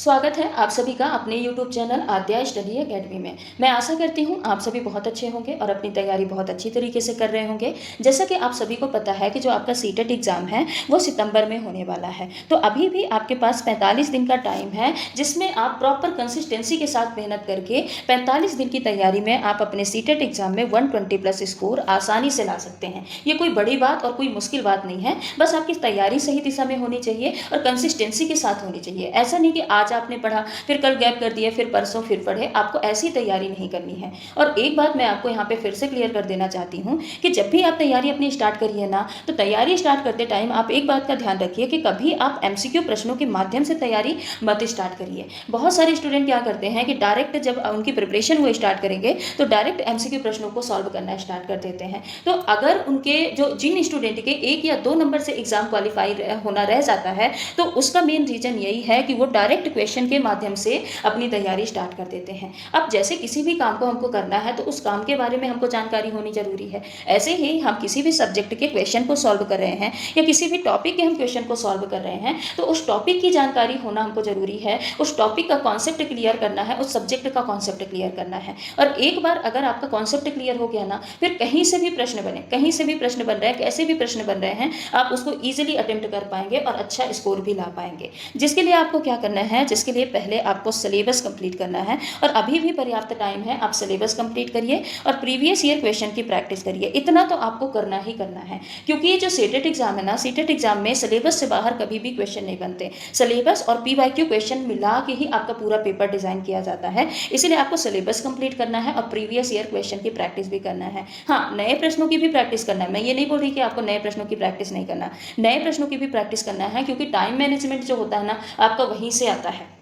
स्वागत है आप सभी का अपने YouTube चैनल आद्या स्टडी एकेडमी में। मैं आशा करती हूँ आप सभी बहुत अच्छे होंगे और अपनी तैयारी बहुत अच्छी तरीके से कर रहे होंगे। जैसा कि आप सभी को पता है कि जो आपका सीटेट एग्ज़ाम है वो सितंबर में होने वाला है, तो अभी भी आपके पास 45 दिन का टाइम है, जिसमें आप प्रॉपर कंसिस्टेंसी के साथ मेहनत करके 45 दिन की तैयारी में आप अपने सीटेट एग्ज़ाम में 120 प्लस स्कोर आसानी से ला सकते हैं। ये कोई बड़ी बात और कोई मुश्किल बात नहीं है, बस आपकी तैयारी सही दिशा में होनी चाहिए और कंसिस्टेंसी के साथ होनी चाहिए। ऐसा नहीं कि आज आपने पढ़ा फिर कल गैप कर दिया, फिर परसों फिर पढ़े, आपको ऐसी तैयारी नहीं करनी है। और एक बात मैं आपको यहाँ पे फिर से क्लियर कर देना चाहती हूँ कि जब भी आप तैयारी अपनी स्टार्ट करिए ना, तो तैयारी स्टार्ट करते टाइम आप एक बात का ध्यान रखिए कि कभी आप एमसीक्यू प्रश्नों के माध्यम से तैयारी मत स्टार्ट करिए। बहुत सारे स्टूडेंट क्या करते हैं कि डायरेक्ट जब उनकी प्रिपरेशन वो स्टार्ट करेंगे तो डायरेक्ट एमसीक्यू प्रश्नों को सॉल्व करना स्टार्ट कर देते हैं। तो अगर उनके जिन स्टूडेंट के 1 या 2 नंबर से एग्जाम क्वालिफाई होना रह जाता है, तो उसका मेन रीजन यही है कि वो डायरेक्ट क्वेश्चन के माध्यम से अपनी तैयारी स्टार्ट कर देते हैं। अब जैसे किसी भी काम को हमको करना है तो उस काम के बारे में हमको जानकारी होनी जरूरी है। ऐसे ही हम किसी भी सब्जेक्ट के क्वेश्चन को सॉल्व कर रहे हैं या किसी भी टॉपिक के हम क्वेश्चन को सॉल्व कर रहे हैं, तो उस टॉपिक की जानकारी होना हमको जरूरी है। उस टॉपिक का कॉन्सेप्ट क्लियर करना है, उस सब्जेक्ट का कॉन्सेप्ट क्लियर करना है। और एक बार अगर आपका कॉन्सेप्ट क्लियर हो गया ना, फिर कहीं से भी प्रश्न बने, कहीं से भी प्रश्न बन रहे हैं, कैसे भी प्रश्न बन रहे हैं, आप उसको ईजिली अटेम्प्ट कर पाएंगे और अच्छा स्कोर भी ला पाएंगे। जिसके लिए आपको क्या करना है, जिसके लिए पहले आपको सिलेबस कंप्लीट करना है, और अभी भी पर्याप्त टाइम है। आप सिलेबस कंप्लीट करिए और प्रीवियस ईयर क्वेश्चन की प्रैक्टिस करिए। इतना तो आपको करना ही करना है, क्योंकि ये जो सीटेट एग्जाम है ना, सीटेट एग्जाम में सिलेबस से बाहर कभी भी क्वेश्चन नहीं बनते। सिलेबस और पीवाईक्यू क्वेश्चन मिला के ही आपका पूरा पेपर डिजाइन किया जाता है। इसलिए आपको सिलेबस कंप्लीट करना है और प्रीवियस ईयर क्वेश्चन की प्रैक्टिस भी करना है। हाँ, नए प्रश्नों की भी प्रैक्टिस करना है। मैं ये नहीं बोल रही कि आपको नए प्रश्नों की प्रैक्टिस नहीं करना, नए प्रश्नों की भी प्रैक्टिस करना है, क्योंकि टाइम मैनेजमेंट जो होता है ना, आपका वहीं से आता है।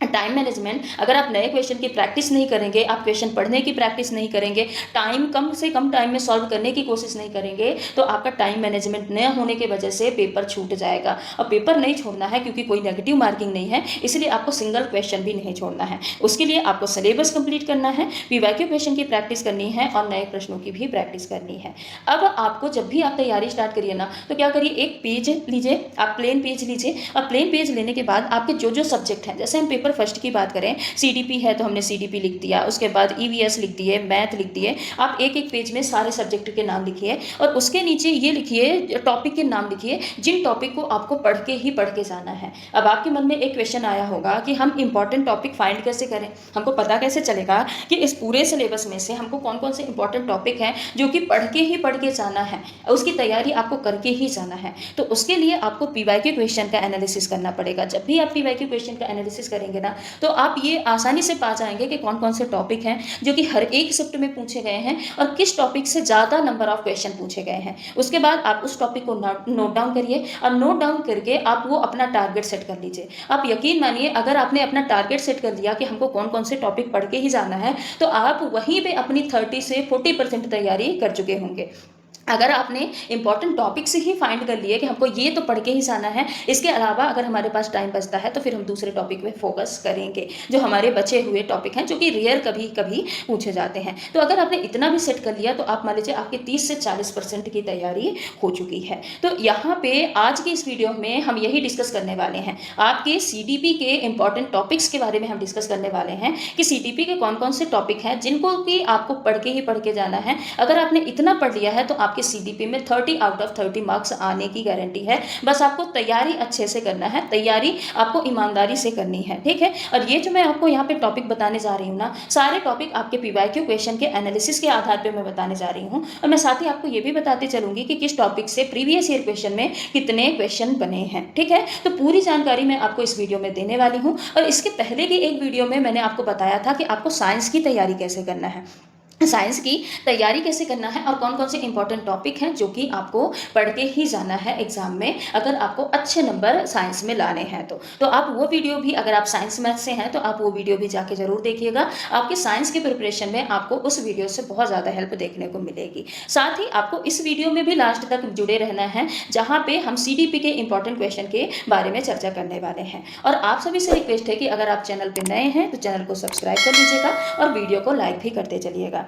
टाइम मैनेजमेंट, अगर आप नए क्वेश्चन की प्रैक्टिस नहीं करेंगे, आप क्वेश्चन पढ़ने की प्रैक्टिस नहीं करेंगे, टाइम कम से कम टाइम में सॉल्व करने की कोशिश नहीं करेंगे, तो आपका टाइम मैनेजमेंट न होने की वजह से पेपर छूट जाएगा। और पेपर नहीं छोड़ना है, क्योंकि कोई नेगेटिव मार्किंग नहीं है, इसलिए आपको सिंगल क्वेश्चन भी नहीं छोड़ना है। उसके लिए आपको सिलेबस कंप्लीट करना है, पीवाईक्यू क्वेश्चन की प्रैक्टिस करनी है और नए प्रश्नों की भी प्रैक्टिस करनी है। अब आपको जब भी आप तैयारी स्टार्ट करिए ना, तो क्या करिए, एक पेज लीजिए, आप प्लेन पेज लीजिए, और प्लेन पेज लेने के बाद आपके जो सब्जेक्ट हैं, जैसे हम पेपर फर्स्ट की बात करें, सीडीपी है तो हमने सीडीपी लिख दिया, उसके बाद ईवीएस लिख दिए, मैथ लिख दिए। आप एक एक पेज में सारे सब्जेक्ट के नाम लिखिए और उसके नीचे ये लिखिए, टॉपिक के नाम लिखिए, जिन टॉपिक को आपको पढ़ के जाना है। अब आपके मन में एक क्वेश्चन आया होगा कि हम इंपॉर्टेंट टॉपिक फाइंड कैसे करें, हमको पता कैसे चलेगा कि इस पूरे सिलेबस में से हमको कौन कौन से इंपॉर्टेंट टॉपिक हैं जो कि पढ़ के जाना है, उसकी तैयारी आपको करके ही जाना है। तो उसके लिए आपको पीवाईक्यू क्वेश्चन का एनालिसिस करना पड़ेगा। जब भी आप पीवाईक्यू क्वेश्चन का एनालिसिस करेंगे ना, तो आप ये आसानी से पा जाएंगे कि कौन कौन से टॉपिक हैं जो कि हर एक शिफ्ट में पूछे गए हैं और किस टॉपिक से ज़्यादा नंबर ऑफ क्वेश्चन पूछे गए हैं। उसके बाद आप उस टॉपिक को नोट डाउन करिए और नोट डाउन करके आप वो अपना टारगेट सेट कर लीजिए। आप यकीन मानिए, अगर आपने अपना टारगेट सेट कर लिया कि हमको कौन कौन से टॉपिक पढ़ के ही जाना है, तो आप वहीं पर अपनी 30 से 40% तैयारी कर चुके होंगे। अगर आपने इंपॉर्टेंट टॉपिक से ही फाइंड कर लिए कि हमको ये तो पढ़ के ही जाना है, इसके अलावा अगर हमारे पास टाइम बचता है तो फिर हम दूसरे टॉपिक पे फोकस करेंगे, जो हमारे बचे हुए टॉपिक हैं, जो कि रेयर कभी कभी पूछे जाते हैं। तो अगर आपने इतना भी सेट कर लिया, तो आप मान लीजिए आपकी 30 से 40% की तैयारी हो चुकी है। तो यहाँ पे आज की इस वीडियो में हम यही डिस्कस करने वाले हैं, आपके सीडीपी के इंपॉर्टेंट टॉपिक्स के बारे में हम डिस्कस करने वाले हैं कि सीडीपी के कौन कौन से टॉपिक हैं जिनको कि आपको पढ़ के जाना है। अगर आपने इतना पढ़ लिया है तो आपके सीडीपी में 30 आउट ऑफ 30 मार्क्स आने की गारंटी है। बस आपको तैयारी अच्छे से करना है, तैयारी आपको ईमानदारी से करनी है, ठीक है। और ये जो मैं आपको यहाँ पे टॉपिक बताने जा रही हूँ ना, सारे टॉपिक आपके पीवाईक्यू क्वेश्चन के एनालिसिस के आधार पे मैं बताने जा रही हूँ। और मैं साथ ही आपको ये भी बताते चलूंगी कि किस टॉपिक से प्रीवियस ईयर क्वेश्चन में कितने क्वेश्चन बने हैं, ठीक है। तो पूरी जानकारी मैं आपको इस वीडियो में देने वाली हूँ। और इसके पहले की एक वीडियो में मैंने आपको बताया था कि आपको साइंस की तैयारी कैसे करना है, साइंस की तैयारी कैसे करना है और कौन कौन से इंपॉर्टेंट टॉपिक हैं जो कि आपको पढ़ के ही जाना है एग्जाम में, अगर आपको अच्छे नंबर साइंस में लाने हैं। तो आप वो वीडियो भी, अगर आप साइंस मैथ से हैं तो आप वो वीडियो भी जाके जरूर देखिएगा। आपके साइंस के प्रिपरेशन में आपको उस वीडियो से बहुत ज़्यादा हेल्प देखने को मिलेगी। साथ ही आपको इस वीडियो में भी लास्ट तक जुड़े रहना है, जहाँ पे हम सीडीपी के इंपॉर्टेंट क्वेश्चन के बारे में चर्चा करने वाले हैं। और आप सभी से रिक्वेस्ट है कि अगर आप चैनल पर नए हैं तो चैनल को सब्सक्राइब कर लीजिएगा और वीडियो को लाइक भी करते चलिएगा।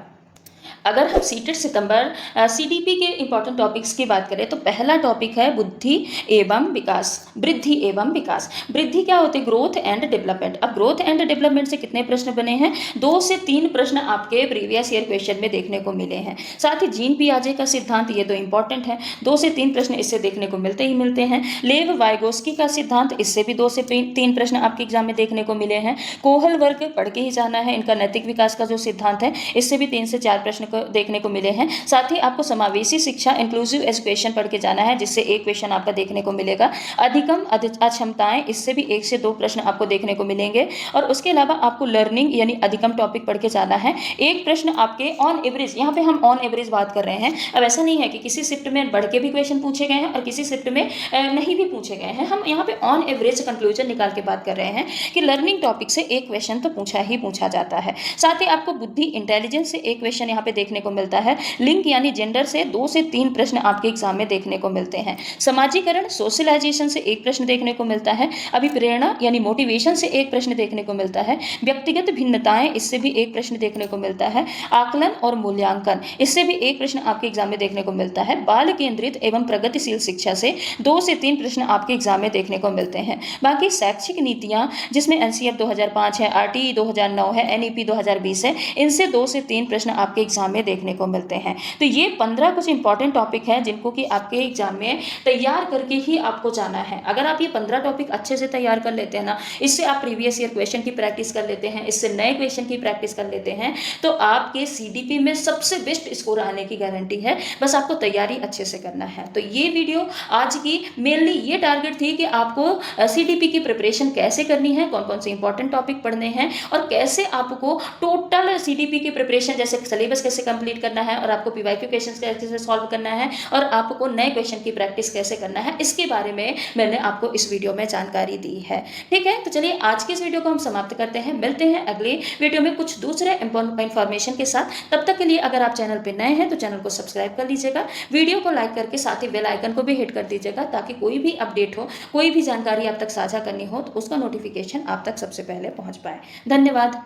अगर हम सीटेट सितंबर सीडीपी के इंपॉर्टेंट टॉपिक्स की बात करें तो पहला टॉपिक है बुद्धि एवं विकास, वृद्धि एवं विकास। वृद्धि क्या होती है? Growth and development. अब ग्रोथ एंड डेवलपमेंट से कितने प्रश्न बने हैं? 2 से 3 प्रश्न आपके प्रीवियस ईयर क्वेश्चन में देखने को मिले हैं। साथ ही जीन पियाजे का सिद्धांत, ये तो इंपॉर्टेंट है, 2 से 3 प्रश्न इससे देखने को मिलते ही मिलते हैं। लेव वाइगोस्की का सिद्धांत, इससे भी 2 से 3 प्रश्न आपके एग्जाम में देखने को मिले हैं। कोहल वर्ग पढ़ के ही जाना है, इनका नैतिक विकास का जो सिद्धांत है, इससे भी 3 से 4 प्रश्न को देखने को मिले हैं। साथ ही आपको समावेशी शिक्षा, इंक्लूसिव एजुकेशन पढ़ के जाना है, जिससे एक क्वेश्चन आपका देखने को मिलेगा। अधिगम अक्षमताएं, इससे भी 1 से 2 प्रश्न आपको देखने को मिलेंगे। और उसके अलावा आपको लर्निंग यानी अधिगम टॉपिक पढ़ के जाना है। एक प्रश्न आपके ऑन एवरेज, यहाँ पे हम ऑन एवरेज बात कर रहे हैं। अब ऐसा नहीं है कि किसी शिफ्ट में बढ़ के भी क्वेश्चन पूछे गए हैं और किसी शिफ्ट में नहीं भी पूछे गए हैं। हम यहाँ पे ऑन एवरेज कंक्लूजन निकाल के बात कर रहे हैं कि लर्निंग टॉपिक से एक क्वेश्चन तो पूछा ही पूछा जाता है। साथ ही आपको बुद्धि इंटेलिजेंस से एक क्वेश्चन यहाँ पे देखने को मिलता है। लिंग यानी जेंडर से 2 से 3 प्रश्न आपके एग्जाम में देखने को मिलते हैं। समाजीकरण सोशलाइजेशन से एक प्रश्न देखने को मिलता है। अभिप्रेरणा यानी मोटिवेशन से एक प्रश्न देखने को मिलता है। व्यक्तिगत भिन्नताएं, इससे भी एक प्रश्न देखने को मिलता है। आकलन और मूल्यांकन, इससे भी एक प्रश्न आपके एग्जाम में देखने को मिलता है। बाल केंद्रित एवं प्रगतिशील शिक्षा से 2 से 3 प्रश्न आपके एग्जाम में देखने को मिलते हैं। बाकी शैक्षिक नीतियां, जिसमें एनसीएफ 2005 है, आरटीई 2009 है, एनईपी 2020 है, इनसे 2 से 3 प्रश्न आपके एग्जाम में देखने को मिलते हैं। तो ये 15 कुछ इंपॉर्टेंट टॉपिक हैं जिनको कि आपके एग्जाम में तैयार करके ही आपको जाना है। अगर आप ये 15 टॉपिक अच्छे से तैयार कर लेते हैं ना, इससे आप प्रीवियस ईयर क्वेश्चन की प्रैक्टिस कर लेते हैं, इससे नए क्वेश्चन की प्रैक्टिस कर लेते हैं, तो आपके सीडीपी में सबसे बेस्ट स्कोर आने की गारंटी है। बस आपको तैयारी अच्छे से करना है। तो ये वीडियो आज की मेनली ये टारगेट थी कि आपको सीडीपी की प्रिपरेशन कैसे करनी है, कौन कौन से इंपॉर्टेंट टॉपिक पढ़ने हैं और कैसे आपको टोटल सीडीपी की प्रिपरेशन, जैसे सिलेबस कैसे कंप्लीट करना है और आपको पीवाईक्यू क्वेश्चन कैसे सॉल्व करना है और आपको नए क्वेश्चन की प्रैक्टिस कैसे करना है, इसके बारे में मैंने आपको इस वीडियो में जानकारी दी है। ठीक है, तो चलिए आज की इस वीडियो को हम समाप्त करते हैं। मिलते हैं अगले वीडियो में कुछ दूसरे इंफॉर्मेशन के साथ। तब तक के लिए अगर आप चैनल पर नए हैं तो चैनल को सब्सक्राइब कर लीजिएगा, वीडियो को लाइक करके साथ ही बेल आइकन को भी हिट कर दीजिएगा, ताकि कोई भी अपडेट हो, कोई भी जानकारी आप तक साझा करनी हो तो उसका नोटिफिकेशन आप तक सबसे पहले पहुंच पाए। धन्यवाद।